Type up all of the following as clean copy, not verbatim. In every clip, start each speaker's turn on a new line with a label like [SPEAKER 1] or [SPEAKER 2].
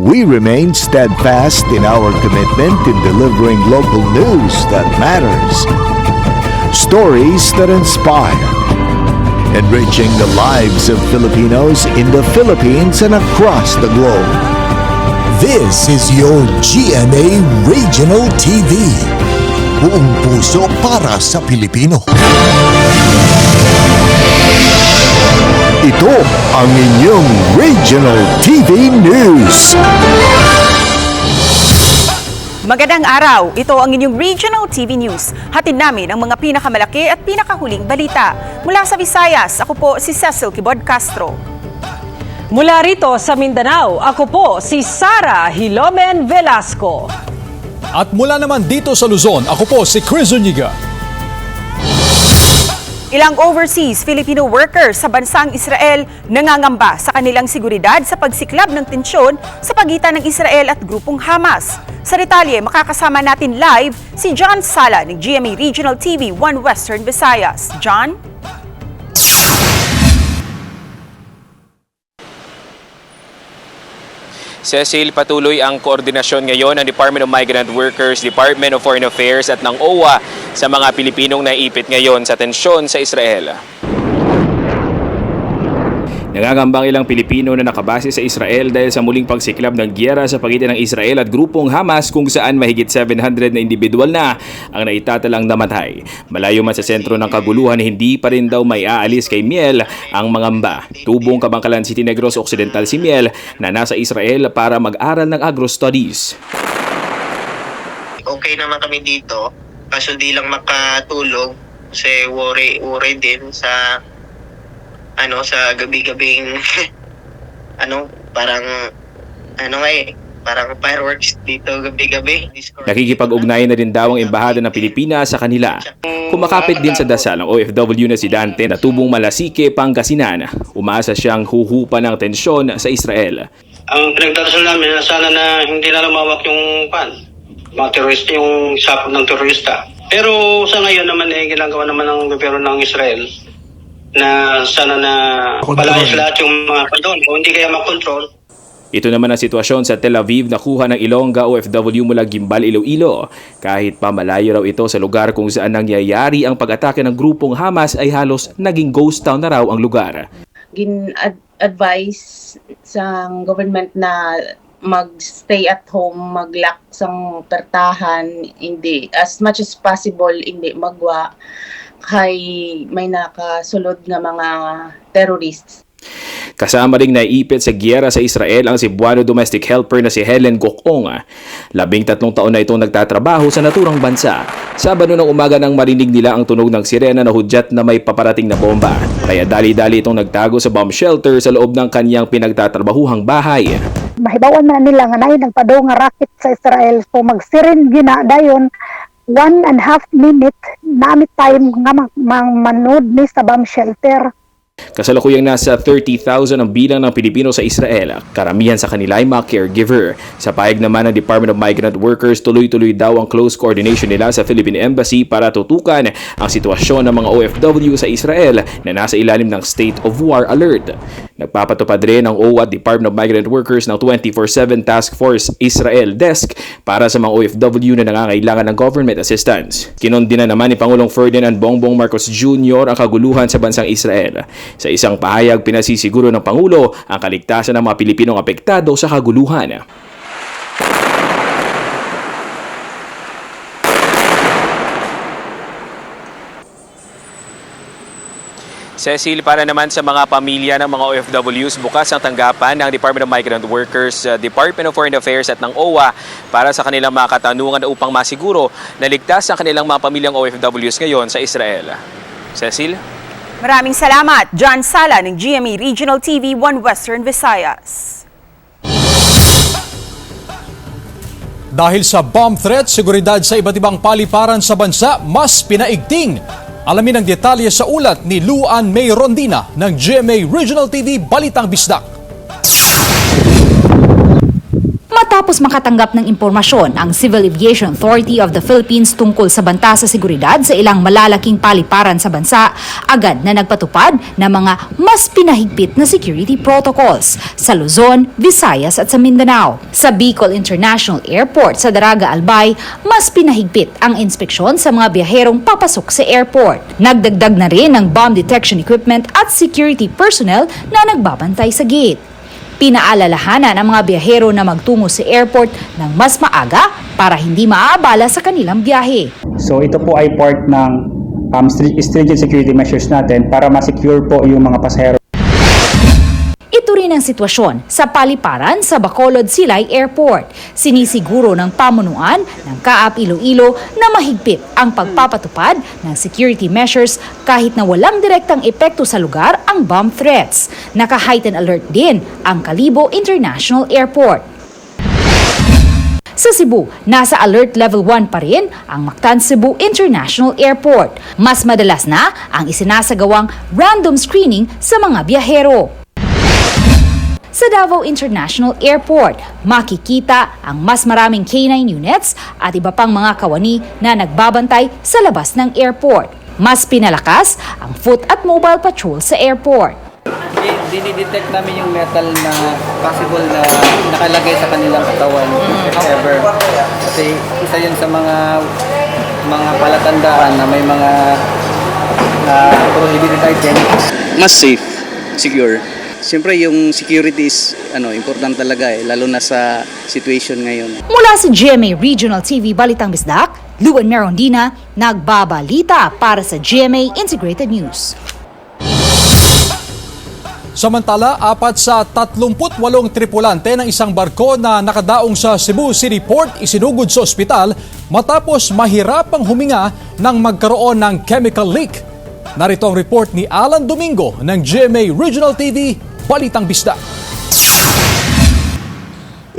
[SPEAKER 1] We remain steadfast in our commitment in delivering local news that matters. Stories that inspire. Enriching the lives of Filipinos in the Philippines and across the globe.
[SPEAKER 2] This is your GMA Regional TV. Buong puso para sa Pilipino.
[SPEAKER 1] Ito ang inyong Regional TV News.
[SPEAKER 3] Magandang araw, ito ang inyong Regional TV News. Hatid namin ang mga pinakamalaki at pinakahuling balita. Mula sa Visayas, ako po si Cecil Kibod Castro.
[SPEAKER 4] Mula rito sa Mindanao, ako po si Sara Hilomen Velasco.
[SPEAKER 5] At mula naman dito sa Luzon, ako po si Chris Zuniga.
[SPEAKER 3] Ilang overseas Filipino workers sa bansang Israel nangangamba sa kanilang seguridad sa pagsiklab ng tensyon sa pagitan ng Israel at grupong Hamas. Sa detalye, makakasama natin live si John Sala ng GMA Regional TV 1 Western Visayas. John?
[SPEAKER 6] Cecil, patuloy ang koordinasyon ngayon ng Department of Migrant Workers, Department of Foreign Affairs at ng OWA sa mga Pilipinong naipit ngayon sa tensyon sa Israel. Nangangambang ilang Pilipino na nakabase sa Israel dahil sa muling pagsiklab ng giyera sa pagitan ng Israel at grupong Hamas kung saan mahigit 700 na individual na ang naitatalang namatay. Malayo man sa sentro ng kaguluhan, hindi pa rin daw may aalis kay Miel ang mangamba. Tubong Kabangkalan City, Negros Occidental si Miel na nasa Israel para mag-aral ng agro-studies.
[SPEAKER 7] Okay naman kami dito, kaso di lang makatulog kasi worry din sa sa gabi-gabing parang fireworks dito gabi-gabi.
[SPEAKER 6] Nakikipag-ugnayan na din daw ang embahada ng Pilipinas sa kanila. Kumakapit din sa dasal ang OFW na si Dante na tubong Malasike, Pangasinan. Umaasa siyang huhupa ng tensyon sa Israel.
[SPEAKER 8] Ang pinagdadasal namin na sana na hindi na lumawak yung mga terorista, yung sapot ng terorista. Pero sa ngayon naman ginagawa naman ng gobyerno ng Israel na sana na balayas lahat yung mga doon o hindi kaya makontrol.
[SPEAKER 6] Ito naman ang sitwasyon sa Tel Aviv na kuha ng Ilongga OFW mula Gimbal, Iloilo. Kahit pa malayo raw ito sa lugar kung saan nangyayari ang pag-atake ng grupong Hamas ay halos naging ghost town na raw ang lugar.
[SPEAKER 9] Advice sa government na mag-stay at home, mag-lock sang pertahan, hindi as much as possible hindi magwa kay may nakasulod nga mga terrorists.
[SPEAKER 6] Kasama ring naiipit sa giyera sa Israel ang Cebuano domestic helper na si Helen Gokong. 13 taon na itong nagtatrabaho sa naturang bansa. Sabado ng umaga nang marinig nila ang tunog ng sirena na hudyat na may paparating na bomba. Kaya dali-dali itong nagtago sa bomb shelter sa loob ng kanyang pinagtatrabahuhang bahay.
[SPEAKER 10] Mahibawan na nila nga nayon nagpadaw nga racket sa Israel, so magsirin gina dayon 1.5 minute namit time nga manood ni sa bomb shelter.
[SPEAKER 6] Kasalukuyang nasa 30,000 ang bilang ng Pilipino sa Israel. Karamihan sa kanila ay mga caregiver. Sa pahayag naman ng Department of Migrant Workers, tuloy-tuloy daw ang close coordination nila sa Philippine Embassy para tutukan ang sitwasyon ng mga OFW sa Israel na nasa ilalim ng State of War Alert. Nagpapatupad rin ang OWA at Department of Migrant Workers ng 24/7 Task Force Israel Desk para sa mga OFW na nangangailangan ng government assistance. Kinondina naman ni Pangulong Ferdinand Bongbong Marcos Jr. ang kaguluhan sa bansang Israel. Sa isang pahayag, pinasisiguro ng Pangulo ang kaligtasan ng mga Pilipinong apektado sa kaguluhan. Cecil, para naman sa mga pamilya ng mga OFWs, bukas ang tanggapan ng Department of Migrant Workers, Department of Foreign Affairs at ng OWA para sa kanilang mga katanungan upang masiguro na ligtas ang kanilang mga pamilyang OFWs ngayon sa Israel. Cecil?
[SPEAKER 3] Maraming salamat, John Sala ng GMA Regional TV 1 Western Visayas.
[SPEAKER 5] Dahil sa bomb threat, seguridad sa iba't ibang paliparan sa bansa mas pinaigting. Alamin ang detalye sa ulat ni Luan May Rondina ng GMA Regional TV Balitang Bisdak.
[SPEAKER 11] Matapos makatanggap ng impormasyon ang Civil Aviation Authority of the Philippines tungkol sa banta sa seguridad sa ilang malalaking paliparan sa bansa, agad na nagpatupad ng mga mas pinahigpit na security protocols sa Luzon, Visayas at sa Mindanao. Sa Bicol International Airport sa Daraga Albay, mas pinahigpit ang inspeksyon sa mga biyaherong papasok sa airport. Nagdagdag na rin ng bomb detection equipment at security personnel na nagbabantay sa gate. Pinaalalahanan ang mga biyahero na magtungo sa airport ng mas maaga para hindi maaabala sa kanilang biyahe.
[SPEAKER 12] So ito po ay part ng stringent security measures natin para ma-secure po yung mga pasahero.
[SPEAKER 11] Ito rin ang sitwasyon sa paliparan sa Bacolod Silay Airport. Sinisiguro ng pamunuan ng Kaap Iloilo na mahigpit ang pagpapatupad ng security measures kahit na walang direktang epekto sa lugar ang bomb threats. Naka-heightened alert din ang Calibo International Airport. Sa Cebu, nasa alert level 1 pa rin ang Mactan Cebu International Airport. Mas madalas na ang isinasagawang random screening sa mga biyahero. Sa Davao International Airport, makikita ang mas maraming K9 units at iba pang mga kawani na nagbabantay sa labas ng airport. Mas pinalakas ang foot at mobile patrol sa airport.
[SPEAKER 13] Dinidetect namin yung metal na possible na nakalagay sa kanilang katawan if ever. Kasi isa yun sa mga palatandaan na may mga prohibited items.
[SPEAKER 14] Mas safe, secure. Siyempre yung security is important talaga lalo na sa situation ngayon.
[SPEAKER 11] Mula sa GMA Regional TV Balitang Bisdak, Luan Merondina, nagbabalita para sa GMA Integrated News.
[SPEAKER 5] Samantala, 4 sa 38 tripulante ng isang barko na nakadaong sa Cebu City Port isinugod sa ospital matapos mahirapang huminga nang magkaroon ng chemical leak. Narito ang report ni Alan Domingo ng GMA Regional TV, Balitang Bisdak.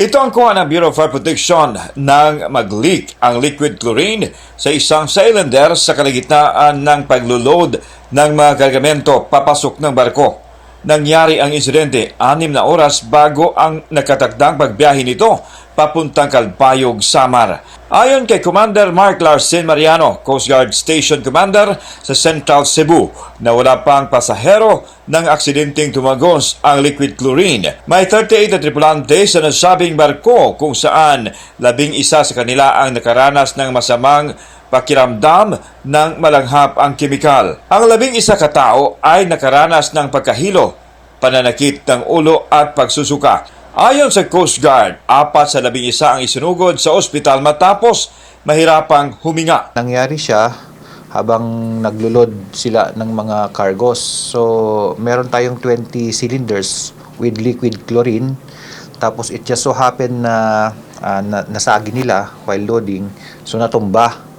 [SPEAKER 15] Ito ang kuha ng Bureau of Fire Protection nang mag-leak ang liquid chlorine sa isang cylinder sa kalagitnaan ng paglo-load ng mga kargamento papasok ng barko. Nangyari ang insidente 6 na oras bago ang nakatakdang pagbiyahe nito papuntang Calbayog, Samar. Ayon kay Commander Mark Larsen Mariano, Coast Guard Station Commander sa Central Cebu, na wala pang pasahero ng aksidenteng tumagos ang liquid chlorine. May 38 na tripulante sa nasabing barko kung saan 11 sa kanila ang nakaranas ng masamang pakiramdam ng malanghap ang kemikal. Ang 11 katao ay nakaranas ng pagkahilo, pananakit ng ulo at pagsusuka. Ayon sa Coast Guard, 4 sa 11 ang isinugod sa ospital matapos mahirapang huminga.
[SPEAKER 16] Nangyari siya habang naglulod sila ng mga cargos. So, meron tayong 20 cylinders with liquid chlorine. Tapos, it just so happened na nasagi nila while loading. So, natumba.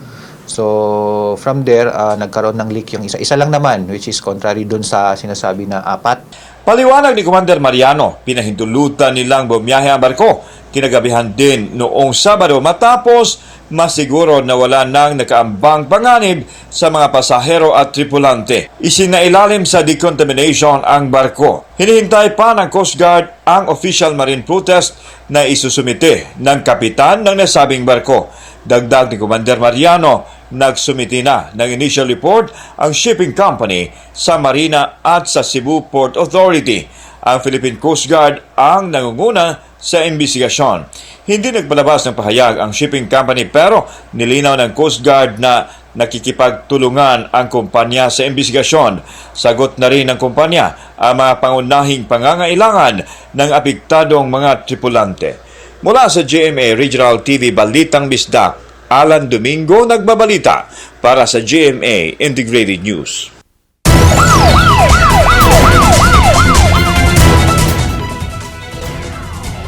[SPEAKER 16] So, from there, nagkaroon ng leak yung isa. Isa lang naman, which is contrary dun sa sinasabi na 4.
[SPEAKER 15] Paliwanag ni Commander Mariano, pinahintulutan nilang bumiyahe ang barko. Kinagabihan din noong Sabado matapos masiguro na wala nang nakaambang panganib sa mga pasahero at tripulante. Isinailalim sa decontamination ang barko. Hinihintay pa ng Coast Guard ang official marine protest na isusumite ng kapitan ng nasabing barko. Dagdag ni Commander Mariano, nagsumiti na ng initial report ang shipping company sa Marina at sa Cebu Port Authority. Ang Philippine Coast Guard ang nangunguna sa investigasyon. Hindi nagpalabas ng pahayag ang shipping company pero nilinaw ng Coast Guard na nakikipagtulungan ang kumpanya sa investigasyon. Sagot na rin ng kumpanya ang mga pangunahing pangangailangan ng apektadong mga tripulante. Mula sa GMA Regional TV Balitang Bisdak, Alan Domingo nagbabalita para sa GMA Integrated News.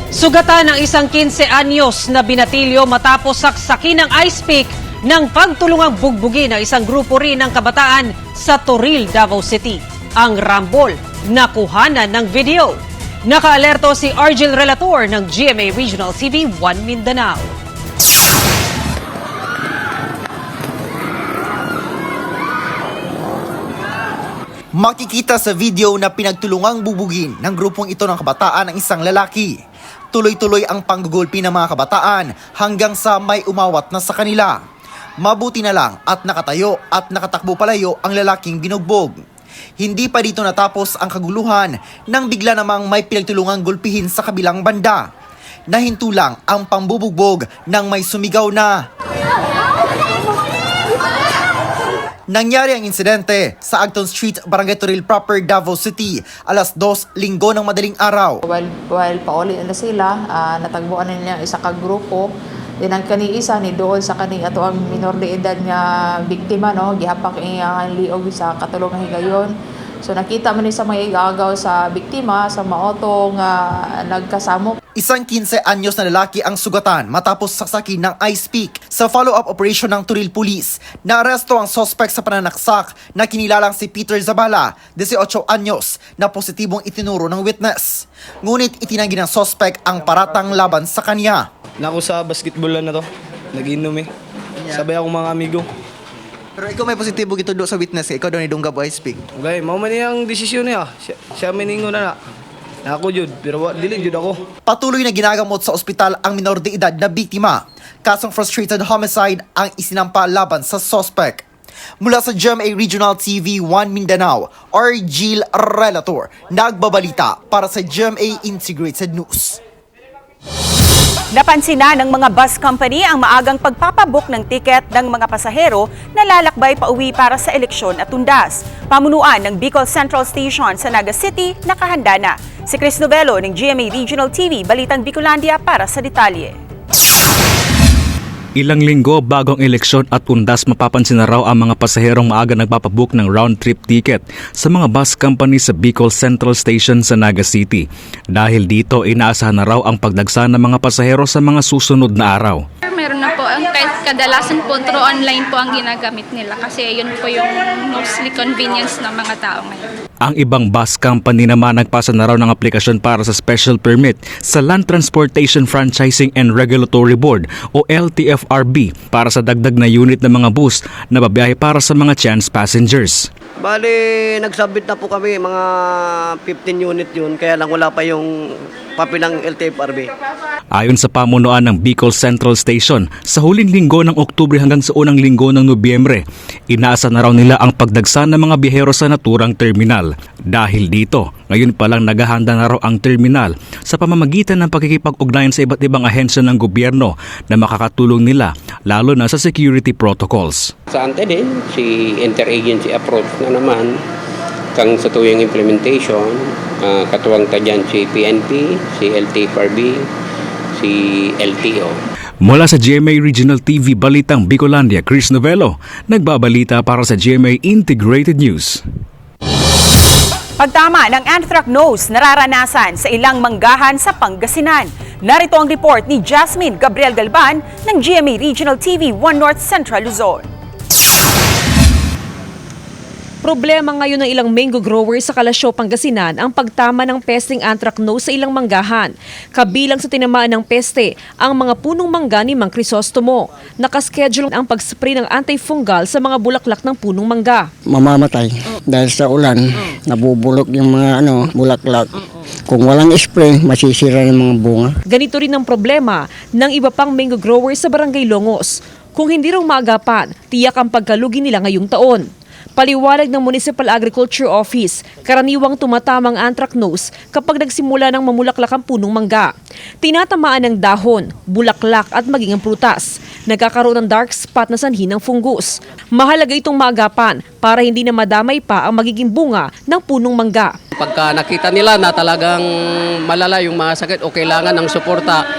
[SPEAKER 4] Sugatan ng isang 15 anyos na binatilyo matapos saksakin ng ice pick ng pagtulungang bugbugin ng isang grupo rin ng kabataan sa Toril, Davao City. Ang rambol, nakuhanan ng video. Nakaalerto si Argel Relator ng GMA Regional TV 1 Mindanao.
[SPEAKER 17] Makikita sa video na pinagtulungang bubugin ng grupong ito ng kabataan ng isang lalaki. Tuloy-tuloy ang panggugulpi ng mga kabataan hanggang sa may umawat na sa kanila. Mabuti na lang at nakatayo at nakatakbo palayo ang lalaking binugbog. Hindi pa dito natapos ang kaguluhan nang bigla namang may pinagtulungang gulpihin sa kabilang banda. Nahinto lang ang pambubugbog nang may sumigaw na. Nangyari ang insidente sa Agton Street, Barangay Toril proper, Davao City, alas 2 linggo ng madaling araw.
[SPEAKER 18] While pauli na sila, natagbuan na niya isa ka grupo. Din ang kaniisa ni doon sa kani ato ang minor de edad nga biktima, no, gihapak ang liog sa katulong nga higayon. So nakita man ni sa mga igagaw sa biktima sa maoto nga nagkasamok.
[SPEAKER 17] Isang 15 anyos na lalaki ang sugatan matapos saksakin ng ice pick. Sa follow-up operation ng Toril Police, naaresto ang suspect sa pananaksak na kinilalang si Peter Zabala, 18 anyos, na positibong itinuro ng witness. Ngunit itinanggi ng suspect ang paratang laban sa kanya.
[SPEAKER 19] Nako sa basketball na to, nag-inom eh. Sabay ako mga amigo.
[SPEAKER 17] Pero ikaw may positibo gito do sa witness, ikaw daw ni Dunggab o ice pick.
[SPEAKER 19] Okay, mao man niyang desisyon niya. Siya miningo na. Ako jud, pero dili jud ako.
[SPEAKER 17] Patuloy na ginagamot sa ospital ang minor de edad na biktima. Kasong frustrated homicide ang isinampa laban sa suspect. Mula sa GMA Regional TV 1 Mindanao, Argil Relator, nagbabalita para sa GMA Integrated News.
[SPEAKER 3] Napansin na ng mga bus company ang maagang pagpapabook ng tiket ng mga pasahero na lalakbay pauwi para sa eleksyon at tundas. Pamunuan ng Bicol Central Station sa Naga City nakahanda na. Si Chris Novelo ng GMA Regional TV, Balitang Bicolandia para sa detalye.
[SPEAKER 20] Ilang linggo bago ang eleksyon at tundas, mapapansin na raw ang mga pasaherong maaga nagpapabook ng round-trip ticket sa mga bus company sa Bicol Central Station sa Naga City. Dahil dito, inaasahan na raw ang pagdagsa ng mga pasahero sa mga susunod na araw.
[SPEAKER 21] Meron na po, kadalasan po through online po ang ginagamit nila kasi yun po yung mostly convenience ng mga tao ngayon.
[SPEAKER 20] Ang ibang bus company naman nagpasa na raw ng aplikasyon para sa special permit sa Land Transportation Franchising and Regulatory Board o LTFRB para sa dagdag na unit ng mga bus na babiyahe para sa mga chance passengers.
[SPEAKER 22] Bali, nagsubmit na po kami, mga 15 unit yun, kaya lang wala pa yung papel ng LTFRB.
[SPEAKER 20] Ayon sa pamunuan ng Bicol Central Station, sa huling linggo ng Oktubre hanggang sa unang linggo ng Nobyembre, inaasa na raw nila ang pagdagsa ng mga biyahero sa naturang terminal. Dahil dito, ngayon pa lang naghahanda na raw ang terminal sa pamamagitan ng pakikipag-ugnayan sa iba't ibang ahensya ng gobyerno na makakatulong nila, lalo na sa security protocols.
[SPEAKER 23] Sa ante din, si interagency approach na naman kang sa tuyong implementation, katuwang ta dyan si PNP, si LTFRB, si LTO.
[SPEAKER 20] Mula sa GMA Regional TV Balitang Bicolandia, Chris Novelo, nagbabalita para sa GMA Integrated News.
[SPEAKER 3] Pagtama ng anthracnose nararanasan sa ilang manggahan sa Pangasinan. Narito ang report ni Jasmine Gabriel Galban ng GMA Regional TV 1 North Central Luzon.
[SPEAKER 4] Problema ngayon ng ilang mango growers sa Kalasyaw, Pangasinan ang pagtama ng pesteng anthracnose sa ilang manggahan. Kabilang sa tinamaan ng peste ang mga punong mangga ni Mang Crisostomo. Nakaschedule ang pag-spray ng antifungal sa mga bulaklak ng punong mangga.
[SPEAKER 24] Mamamatay dahil sa ulan, nabubulok yung mga bulaklak. Kung walang spray, masisira yung mga bunga.
[SPEAKER 4] Ganito rin ang problema ng iba pang mango growers sa Barangay Longos. Kung hindi raw maagapan, tiyak ang pagkalugi nila ngayong taon. Paliwanag ng Municipal Agriculture Office, karaniwang tumatamang anthracnose kapag nagsimula ng mamulaklak ang punong mangga. Tinatamaan ng dahon, bulaklak at maging ang prutas. Nagkakaroon ng dark spot na sanhi ng fungus. Mahalaga itong maagapan para hindi na madamay pa ang magiging bunga ng punong mangga.
[SPEAKER 23] Pagka nakita nila na talagang malala yung mga sakit o kailangan ng suporta,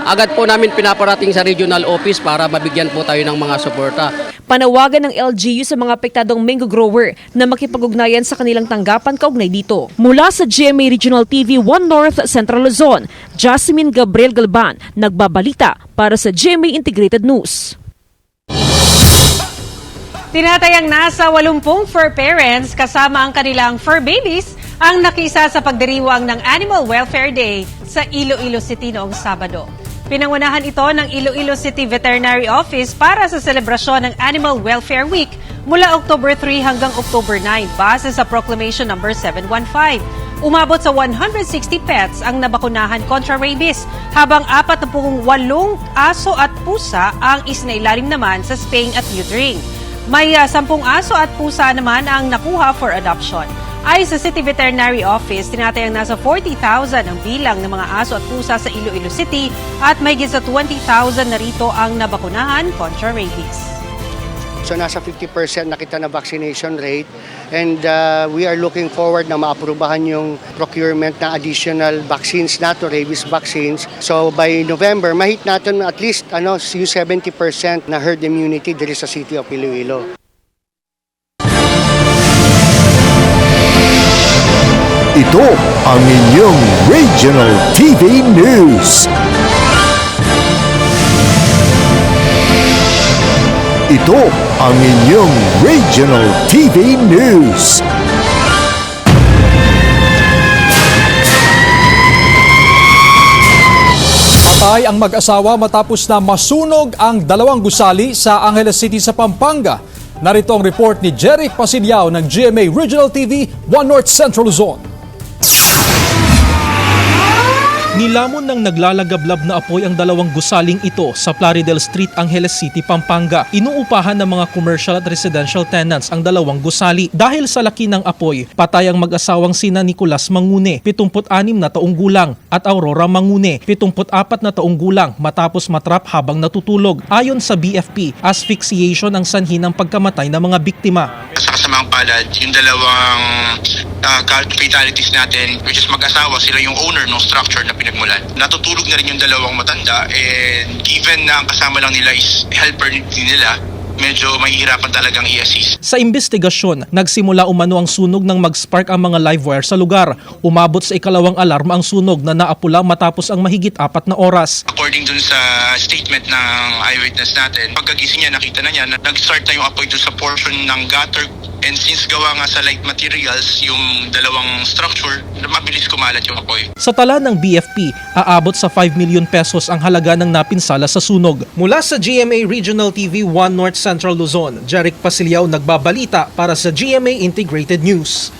[SPEAKER 23] agad po namin pinaparating sa regional office para mabigyan po tayo ng mga suporta.
[SPEAKER 4] Panawagan ng LGU sa mga apektadong mango grower na makipag-ugnayan sa kanilang tanggapan kaugnay dito. Mula sa GMA Regional TV 1 North Central Luzon, Jasmine Gabriel Galban, nagbabalita para sa GMA Integrated News. Tinatayang nasa 80 fur parents kasama ang kanilang fur babies ang nakisa sa pagdiriwang ng Animal Welfare Day sa Iloilo City noong Sabado. Pinangunahan ito ng Iloilo City Veterinary Office para sa selebrasyon ng Animal Welfare Week mula October 3 hanggang October 9 base sa Proclamation No. 715. Umabot sa 160 pets ang nabakunahan kontra rabies, habang 48 aso at pusa ang isinailalim naman sa spaying at neutering. May 10 aso at pusa naman ang nakuha for adoption. Ay sa City Veterinary Office, tinatayang nasa 40,000 ang bilang ng mga aso at pusa sa Iloilo City at may sa 20,000 na rito ang nabakunahan kontra rabies.
[SPEAKER 1] So nasa 50% na kita na vaccination rate, and we are looking forward na maaprubahan yung procurement ng additional vaccines nato, rabies vaccines. So by November, mahit natin at least yung 70% na herd immunity dito sa City of Iloilo.
[SPEAKER 2] Ito ang inyong Regional TV News. Ito ang inyong Regional TV News.
[SPEAKER 5] Patay ang mag-asawa matapos na masunog ang 2 gusali sa Angeles City sa Pampanga. Narito ang report ni Jeric Pasilyao ng GMA Regional TV 1 North Central Luzon.
[SPEAKER 7] Nilamon ng naglalagablab na apoy ang 2 gusaling ito sa Plaridel Street, Angeles City, Pampanga. Inuupahan ng mga commercial at residential tenants ang 2 gusali. Dahil sa laki ng apoy, patay ang mag-asawang sina Nicolas Mangune, 76 na taong gulang, at Aurora Mangune, 74 na taong gulang matapos matrap habang natutulog. Ayon sa BFP, asphyxiation ang sanhi ng pagkamatay ng mga biktima.
[SPEAKER 8] Sa kasamang palad, yung 2 fatalities natin, which is mag-asawa, sila yung owner ng structure na pinagmulan. Natutulog na rin yung 2 matanda, and given na ang kasama lang nila is helper nila, medyo mahihirapan talagang i-assist.
[SPEAKER 7] Sa investigasyon, nagsimula umano ang sunog nang mag-spark ang mga live wire sa lugar. Umabot sa 2nd alarma ang sunog na naapula matapos ang mahigit 4 na oras.
[SPEAKER 8] According dun sa statement ng eyewitness natin, pagkagising niya, nakita na niya na nag-start na yung apoy dun sa portion ng gutter. And since gawa nga sa light materials yung 2 structure, mabilis kumalat yung apoy.
[SPEAKER 7] Sa tala ng BFP, aabot sa 5 million pesos ang halaga ng napinsala sa sunog. Mula sa GMA Regional TV 1 North Central Luzon, Jeric Pasilyao nagbabalita para sa GMA Integrated News.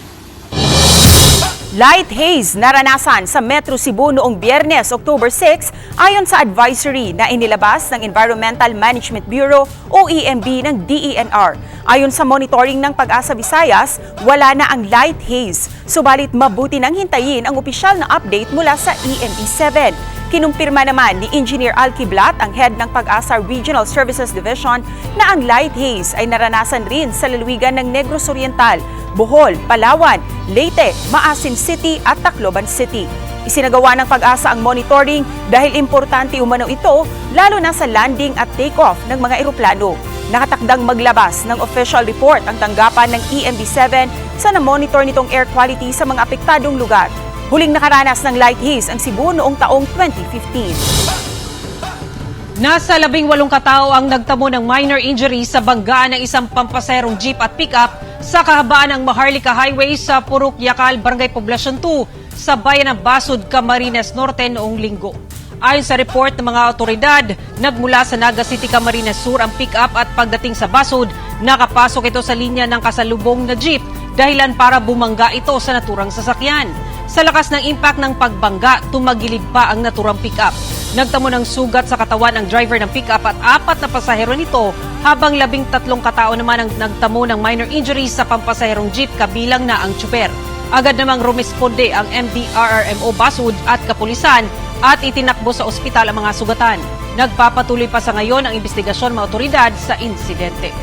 [SPEAKER 3] Light haze naranasan sa Metro Cebu noong Biyernes, October 6 ayon sa advisory na inilabas ng Environmental Management Bureau o EMB ng DENR. Ayon sa monitoring ng Pag-asa Visayas, wala na ang light haze. Subalit mabuti nang hintayin ang opisyal na update mula sa EMB7. Kinumpirma naman ni Engineer Al Kiblat, ang head ng Pag-asa Regional Services Division, na ang light haze ay naranasan rin sa lalawigan ng Negros Oriental, Bohol, Palawan, Leyte, Maasin City at Tacloban City. Isinagawa ng Pag-asa ang monitoring dahil importante umano ito lalo na sa landing at take-off ng mga eroplano. Nakatakdang maglabas ng official report ang tanggapan ng EMB7 sa na-monitor nitong air quality sa mga apektadong lugar. Huling nakaranas ng light haze ang Cebu noong taong 2015.
[SPEAKER 4] Nasa 18 katao ang nagtamo ng minor injuries sa banggaan ng isang pampaserong jeep at pick-up sa kahabaan ng Maharlika Highway sa Purok Yakal, Barangay Poblacion 2 sa bayan ng Basud, Camarines Norte noong Linggo. Ayon sa report ng mga otoridad, nagmula sa Naga City, Camarines Sur ang pick-up at pagdating sa Basud, nakapasok ito sa linya ng kasalubong na jeep dahilan para bumangga ito sa naturang sasakyan. Sa lakas ng impact ng pagbangga, tumagilid pa ang naturang pick-up. Nagtamo ng sugat sa katawan ang driver ng pick-up at 4 na pasahero nito, habang 13 katao naman ang nagtamo ng minor injuries sa pampasaherong jeep kabilang na ang tsuper. Agad namang rumisponde ang MDRRMO Basud at kapulisan at itinakbo sa ospital ang mga sugatan. Nagpapatuloy pa sa ngayon ang investigasyon ng mga otoridad sa insidente.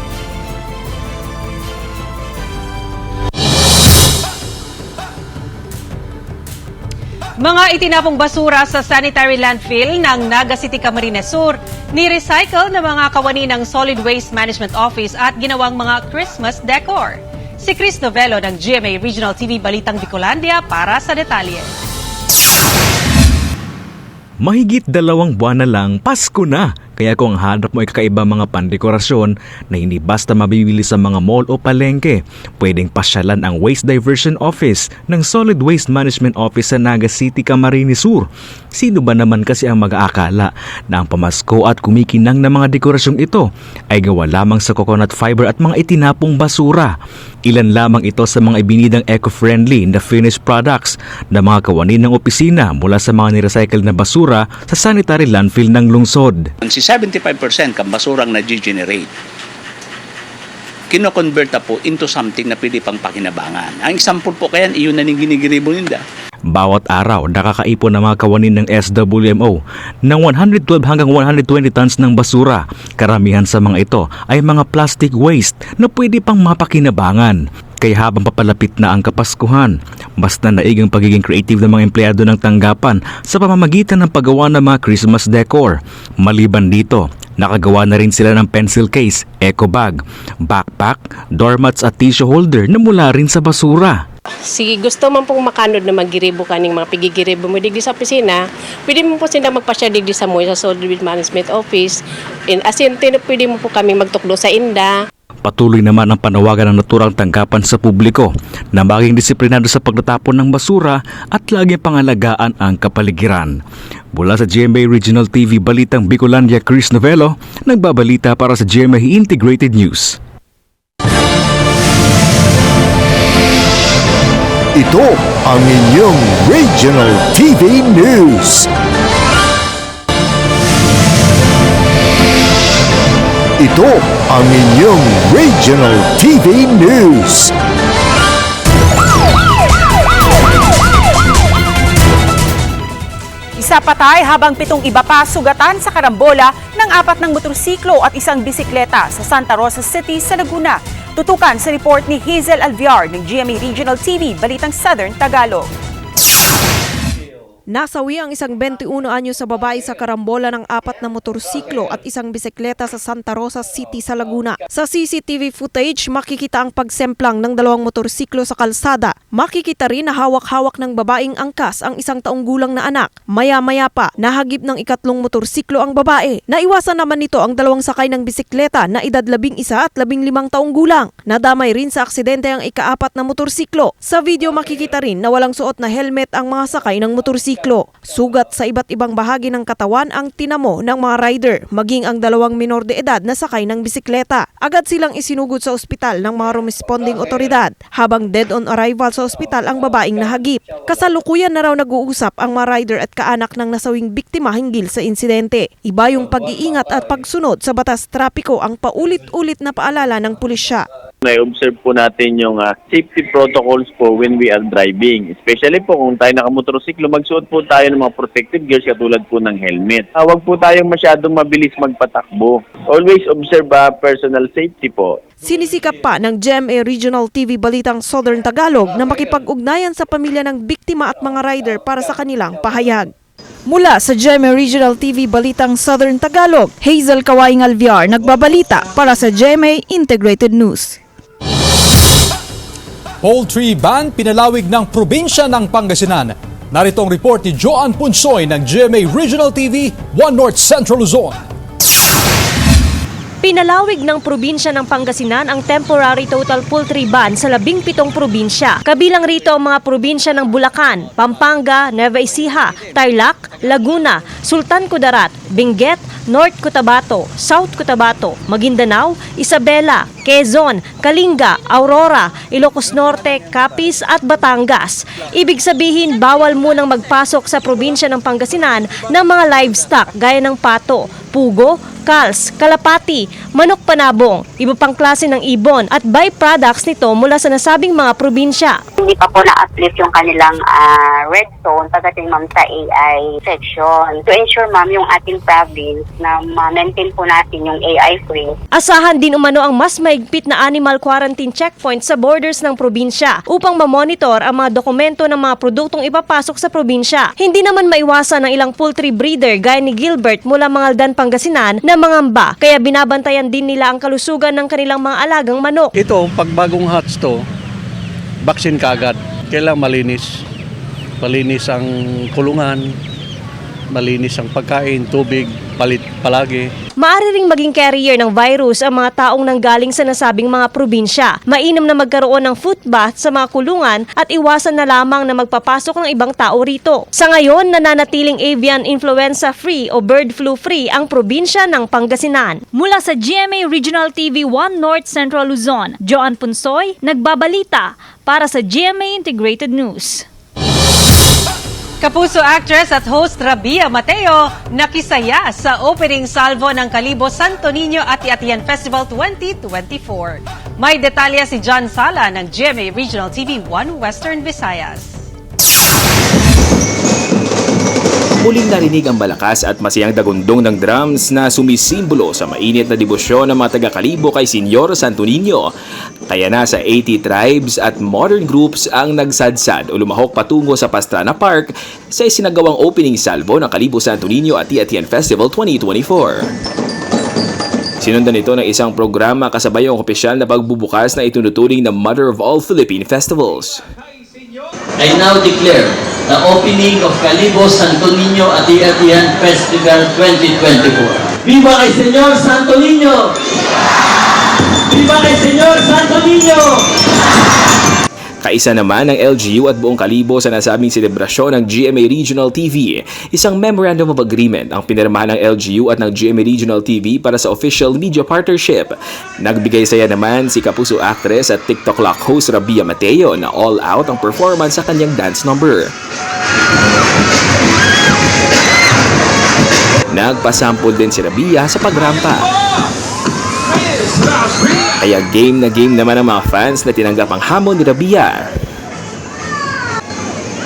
[SPEAKER 4] Mga itinapong basura sa sanitary landfill ng Naga City, Camarines Sur, ni-recycle ng mga kawani ng Solid Waste Management Office at ginawang mga Christmas decor. Si Chris Novello ng GMA Regional TV Balitang Bicolandia para sa detalye.
[SPEAKER 20] Mahigit 2 buwan na lang, Pasko na. Kaya kung hanap mo ay kakaiba mga pandekorasyon na hindi basta mabibili sa mga mall o palengke, pwedeng pasyalan ang Waste Diversion Office ng Solid Waste Management Office sa Naga City, Camarines Sur. Sino ba naman kasi ang mag-aakala na ang pamasko at kumikinang na mga dekorasyong ito ay gawa lamang sa coconut fiber at mga itinapong basura? Ilan lamang ito sa mga ibinidang eco-friendly na finished products na mga kawani ng opisina mula sa mga nirecycle na basura sa sanitary landfill ng lungsod.
[SPEAKER 6] Si 75% kang basurang na-generate, kino-convert na po into something na pwede pang pakinabangan. Ang example po kaya, iyon na ning ginigiribo ninda.
[SPEAKER 20] Bawat araw, nakakaipon ng mga kawanin ng SWMO ng 112 hanggang 120 tons ng basura. Karamihan sa mga ito ay mga plastic waste na pwede pang mapakinabangan. Kaya habang papalapit na ang Kapaskuhan, mas nanaig ang pagiging creative ng mga empleyado ng tanggapan sa pamamagitan ng paggawa ng mga Christmas decor. Maliban dito, nakagawa na rin sila ng pencil case, eco bag, backpack, doormats at tissue holder na mula rin sa basura.
[SPEAKER 9] Si gusto man pong makanod na magiribo kaning mga pigigiribo mo digdi sa opisina, pwede mo po sila magpasya digdi sa mo sa Solid Waste Management Office. Pwede mo po kami magtukdo sa inda.
[SPEAKER 20] Patuloy naman ang panawagan ng naturang tanggapan sa publiko na maging disiplinado sa pagtatapon ng basura at laging pangalagaan ang kapaligiran. Mula sa GMA Regional TV Balitang Bicolandia, Chris Novello, nagbabalita para sa GMA Integrated News.
[SPEAKER 2] Ito ang inyong Regional TV News. Ito ang inyong Regional TV News.
[SPEAKER 3] Isa patay habang 7 iba pa sugatan sa karambola ng 4 ng motorsiklo at 1 bisikleta sa Santa Rosa City sa Laguna. Tutukan sa report ni Hazel Alviar ng GMA Regional TV, Balitang Southern Tagalog.
[SPEAKER 10] Nasawi ang isang 21 anyo sa babae sa karambola ng 4 na motorsiklo at 1 bisikleta sa Santa Rosa City sa Laguna. Sa CCTV footage, makikita ang pagsemplang ng 2 motorsiklo sa kalsada. Makikita rin na hawak-hawak ng babaeng angkas ang 1 taong gulang na anak. Maya-maya pa, nahagip ng 2 motorsiklo ang babae. Naiwasan naman nito ang 2 sakay ng bisikleta na edad 11 at 15 taong gulang. Nadamay rin sa aksidente ang ika-4 na motorsiklo. Sa video makikita rin na walang suot na helmet ang mga sakay ng motorsiklo. Sugat sa iba't ibang bahagi ng katawan ang tinamo ng mga rider, maging ang 2 minor de edad na sakay ng bisikleta. Agad silang isinugod sa ospital ng mga responding otoridad, habang dead on arrival sa ospital ang babaeng nahagip. Kasalukuyan na raw nag-uusap ang mga rider at kaanak ng nasawing biktima hinggil sa insidente. Iba yung pag-iingat at pagsunod sa batas trapiko ang paulit-ulit na paalala ng pulisya.
[SPEAKER 12] Na-observe po natin yung safety protocols po when we are driving. Especially po kung tayo nakamotorsiklo, magsuot po tayo ng mga protective gears katulad po ng helmet. Huwag po tayong masyadong mabilis magpatakbo. Always observe personal safety po.
[SPEAKER 10] Sinisikap pa ng GMA Regional TV Balitang Southern Tagalog na makipag-ugnayan sa pamilya ng biktima at mga rider para sa kanilang pahayag. Mula sa GMA Regional TV Balitang Southern Tagalog, Hazel Kawaing Alviar nagbabalita para sa GMA Integrated News.
[SPEAKER 5] Poultry ban pinalawig ng probinsya ng Pangasinan. Narito ang report ni Joan Punsoy ng GMA Regional TV, 1 North Central Luzon.
[SPEAKER 25] Pinalawig ng probinsya ng Pangasinan ang temporary total poultry ban sa 17 probinsya. Kabilang rito ang mga probinsya ng Bulacan, Pampanga, Nueva Ecija, Tarlac, Laguna, Sultan Kudarat, Benguet, North Cotabato, South Cotabato, Maguindanao, Isabela, Quezon, Kalinga, Aurora, Ilocos Norte, Capiz at Batangas. Ibig sabihin, bawal munang magpasok sa probinsya ng Pangasinan ng mga livestock gaya ng pato, pugo, kals, kalapati, manok panabong, iba pang klase ng ibon at byproducts nito mula sa nasabing mga probinsya.
[SPEAKER 26] Hindi pa po na-uplift yung kanilang red zone pagdating ma'am sa AI section. To ensure ma'am yung ating province na ma-maintain po natin yung AI free.
[SPEAKER 25] Asahan din umano ang mas mahigpit na animal quarantine checkpoint sa borders ng probinsya upang mamonitor ang mga dokumento ng mga produktong ipapasok sa probinsya. Hindi naman maiwasan ng ilang poultry breeder gaya ni Gilbert mula Mangaldan, Pangasinan na mangamba, kaya binabantayan din nila ang kalusugan ng kanilang mga alagang manok.
[SPEAKER 27] Ito, pag bagong hatch to, vaccine kagad. Kailangan malinis. Malinis ang kulungan,
[SPEAKER 11] malinis ang pagkain, tubig, palit palagi.
[SPEAKER 25] Maaari ring maging carrier ng virus ang mga taong nanggaling sa nasabing mga probinsya. Mainam na magkaroon ng foot bath sa mga kulungan at iwasan na lamang na magpapasok ng ibang tao rito. Sa ngayon, nananatiling avian influenza-free o bird flu-free ang probinsya ng Pangasinan.
[SPEAKER 13] Mula sa GMA Regional TV 1 North Central Luzon, Joan Punsoy, nagbabalita para sa GMA Integrated News.
[SPEAKER 4] Kapuso actress at host Rabia Mateo nakisaya sa opening salvo ng Kalibo Santo Niño Ati-Atian Festival 2024. May detalye si John Sala ng GMA Regional TV 1 Western Visayas.
[SPEAKER 14] Muling narinig ang malakas at masayang dagundong ng drums na sumisimbolo sa mainit na debosyon ng mga taga-Kalibo kay Senyor Santo Niño. Kaya nasa 80 tribes at modern groups ang nagsadsad o lumahok patungo sa Pastrana Park sa isinagawang opening salvo ng Kalibo Santo Niño Ati-Atian Festival 2024. Sinundan ito ng isang programa kasabay ang opisyal na pagbubukas na itunuturing na Mother of All Philippine Festivals.
[SPEAKER 15] I now declare the opening of Kalibo Santo Niño Ati-Atian Festival 2024. Viva kay Senyor Santo Niño! Viva kay Senyor Santo Niño!
[SPEAKER 14] Kaisa naman ng LGU at buong Kalibo sa nasabing selebrasyon ng GMA Regional TV. Isang Memorandum of Agreement ang pinirmahan ng LGU at ng GMA Regional TV para sa official media partnership. Nagbigay saya naman si Kapuso actress at TikTok Lock host Rabia Mateo na all out ang performance sa kanyang dance number. Nagpasample din si Rabia sa pagrampa. Kaya game na game naman ang mga fans na tinanggap ang hamon ni Rabia.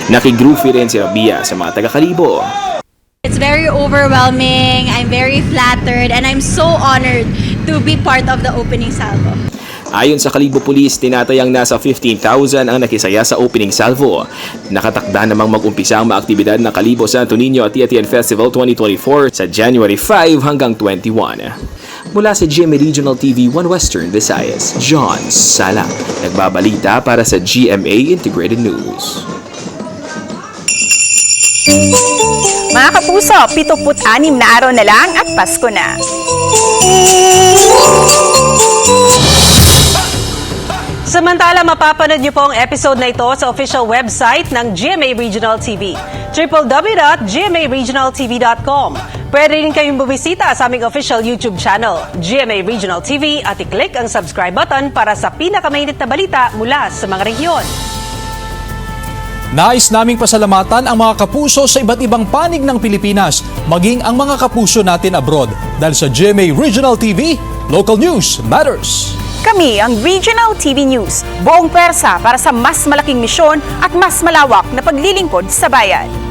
[SPEAKER 14] Nakigroovy rin si Rabia sa mga taga-Kalibo.
[SPEAKER 16] It's very overwhelming, I'm very flattered, and I'm so honored to be part of the opening salvo.
[SPEAKER 14] Ayon sa Kalibo Police, tinatayang nasa 15,000 ang nakisaya sa opening salvo. Nakatakda namang mag-umpisa ang mga aktibidad ng Kalibo Santo Niño Ati-Atian Festival 2024 sa January 5 hanggang 21. Mula sa GMA Regional TV 1 Western Visayas, John Sala, nagbabalita para sa GMA Integrated News.
[SPEAKER 3] Mga kapuso, 76 na araw na lang at Pasko na.
[SPEAKER 4] Samantala, mapapanood niyo po ang episode na ito sa official website ng GMA Regional TV, www.gmaregionaltv.com. Pwede rin kayong bumisita sa aming official YouTube channel, GMA Regional TV, at i-click ang subscribe button para sa pinakamainit na balita mula sa mga rehiyon.
[SPEAKER 5] Nais naming pasalamatan ang mga kapuso sa iba't ibang panig ng Pilipinas, maging ang mga kapuso natin abroad. Dahil sa GMA Regional TV, local news matters.
[SPEAKER 3] Kami ang Regional TV News, buong pwersa para sa mas malaking misyon at mas malawak na paglilingkod sa bayan.